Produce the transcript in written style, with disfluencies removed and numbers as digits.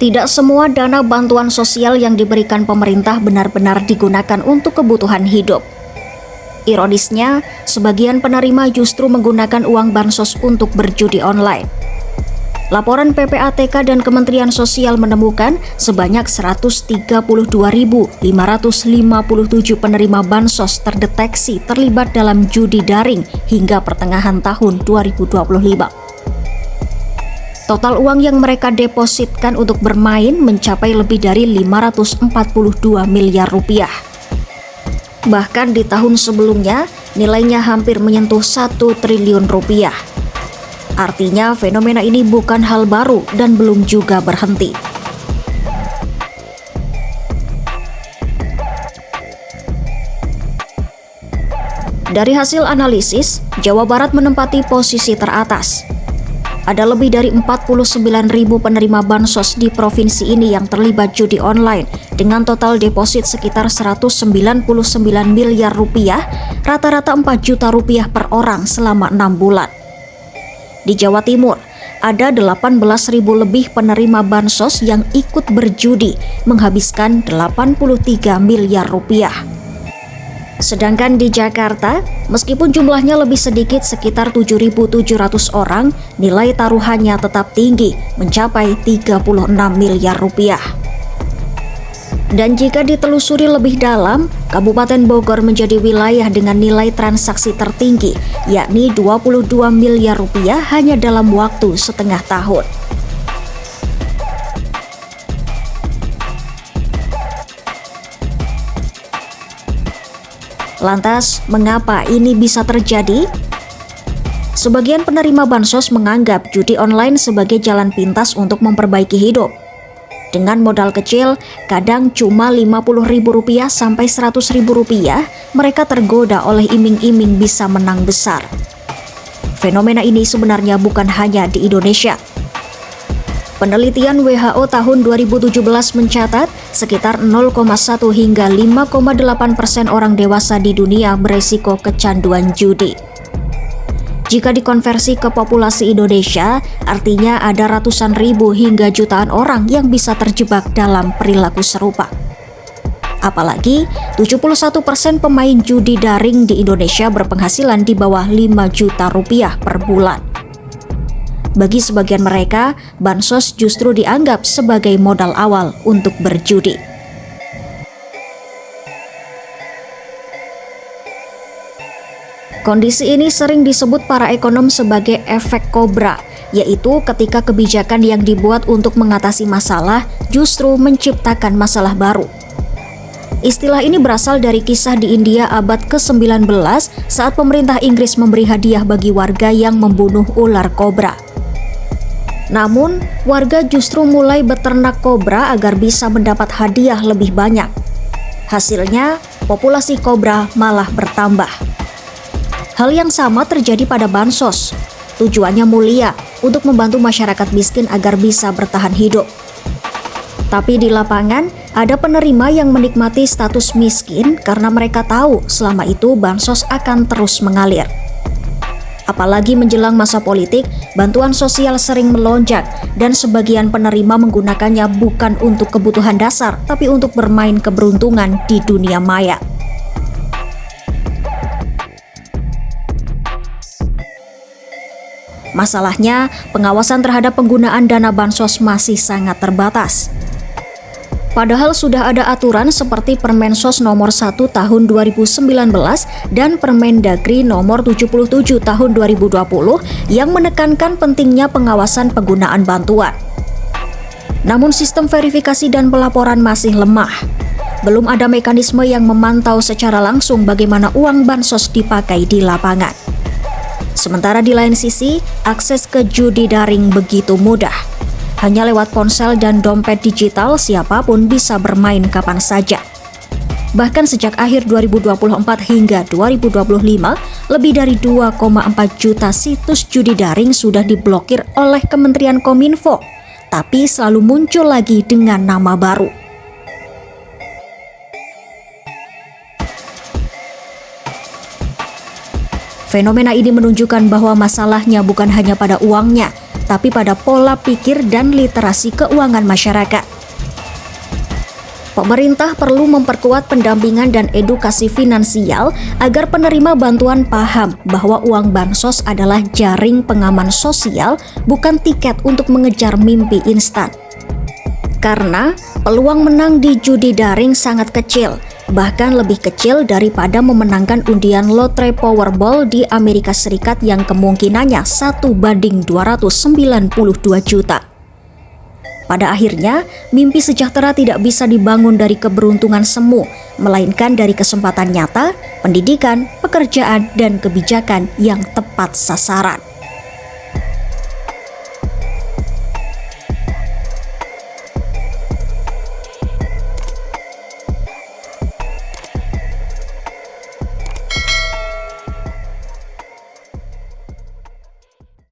Tidak semua dana bantuan sosial yang diberikan pemerintah benar-benar digunakan untuk kebutuhan hidup. Ironisnya, sebagian penerima justru menggunakan uang bansos untuk berjudi online. Laporan PPATK dan Kementerian Sosial menemukan sebanyak 132.557 penerima bansos terdeteksi terlibat dalam judi daring hingga pertengahan tahun 2025. Total uang yang mereka depositkan untuk bermain mencapai lebih dari 542 miliar rupiah. Bahkan di tahun sebelumnya, nilainya hampir menyentuh 1 triliun rupiah. Artinya fenomena ini bukan hal baru dan belum juga berhenti. Dari hasil analisis, Jawa Barat menempati posisi teratas. Ada lebih dari 49.000 penerima bansos di provinsi ini yang terlibat judi online dengan total deposit sekitar 199 miliar rupiah, rata-rata 4 juta rupiah per orang selama 6 bulan. Di Jawa Timur, ada 18.000 lebih penerima bansos yang ikut berjudi, menghabiskan 83 miliar rupiah. Sedangkan di Jakarta, meskipun jumlahnya lebih sedikit sekitar 7.700 orang, nilai taruhannya tetap tinggi, mencapai 36 miliar rupiah. Dan jika ditelusuri lebih dalam, Kabupaten Bogor menjadi wilayah dengan nilai transaksi tertinggi, yakni 22 miliar rupiah hanya dalam waktu setengah tahun. Lantas, mengapa ini bisa terjadi? Sebagian penerima bansos menganggap judi online sebagai jalan pintas untuk memperbaiki hidup. Dengan modal kecil, kadang cuma Rp50.000 sampai Rp100.000, mereka tergoda oleh iming-iming bisa menang besar. Fenomena ini sebenarnya bukan hanya di Indonesia. Penelitian WHO tahun 2017 mencatat sekitar 0,1 hingga 5,8% orang dewasa di dunia beresiko kecanduan judi. Jika dikonversi ke populasi Indonesia, artinya ada ratusan ribu hingga jutaan orang yang bisa terjebak dalam perilaku serupa. Apalagi, 71% pemain judi daring di Indonesia berpenghasilan di bawah 5 juta rupiah per bulan. Bagi sebagian mereka, bansos justru dianggap sebagai modal awal untuk berjudi. Kondisi ini sering disebut para ekonom sebagai efek kobra, yaitu ketika kebijakan yang dibuat untuk mengatasi masalah justru menciptakan masalah baru. Istilah ini berasal dari kisah di India abad ke-19 saat pemerintah Inggris memberi hadiah bagi warga yang membunuh ular kobra. Namun, warga justru mulai beternak kobra agar bisa mendapat hadiah lebih banyak. Hasilnya, populasi kobra malah bertambah. Hal yang sama terjadi pada bansos. Tujuannya mulia, untuk membantu masyarakat miskin agar bisa bertahan hidup. Tapi di lapangan, ada penerima yang menikmati status miskin karena mereka tahu selama itu bansos akan terus mengalir. Apalagi menjelang masa politik, bantuan sosial sering melonjak dan sebagian penerima menggunakannya bukan untuk kebutuhan dasar, tapi untuk bermain keberuntungan di dunia maya. Masalahnya, pengawasan terhadap penggunaan dana bansos masih sangat terbatas. Padahal sudah ada aturan seperti Permensos nomor 1 tahun 2019 dan Permendagri nomor 77 tahun 2020 yang menekankan pentingnya pengawasan penggunaan bantuan. Namun sistem verifikasi dan pelaporan masih lemah. Belum ada mekanisme yang memantau secara langsung bagaimana uang bansos dipakai di lapangan. Sementara di lain sisi, akses ke judi daring begitu mudah. Hanya lewat ponsel dan dompet digital, siapapun bisa bermain kapan saja. Bahkan sejak akhir 2024 hingga 2025, lebih dari 2,4 juta situs judi daring sudah diblokir oleh Kementerian Kominfo, tapi selalu muncul lagi dengan nama baru. Fenomena ini menunjukkan bahwa masalahnya bukan hanya pada uangnya, tetapi pada pola pikir dan literasi keuangan masyarakat. Pemerintah perlu memperkuat pendampingan dan edukasi finansial agar penerima bantuan paham bahwa uang bansos adalah jaring pengaman sosial, bukan tiket untuk mengejar mimpi instan. Karena peluang menang di judi daring sangat kecil, bahkan lebih kecil daripada memenangkan undian lotre Powerball di Amerika Serikat yang kemungkinannya 1:292 juta. Pada akhirnya, mimpi sejahtera tidak bisa dibangun dari keberuntungan semu, melainkan dari kesempatan nyata, pendidikan, pekerjaan, dan kebijakan yang tepat sasaran.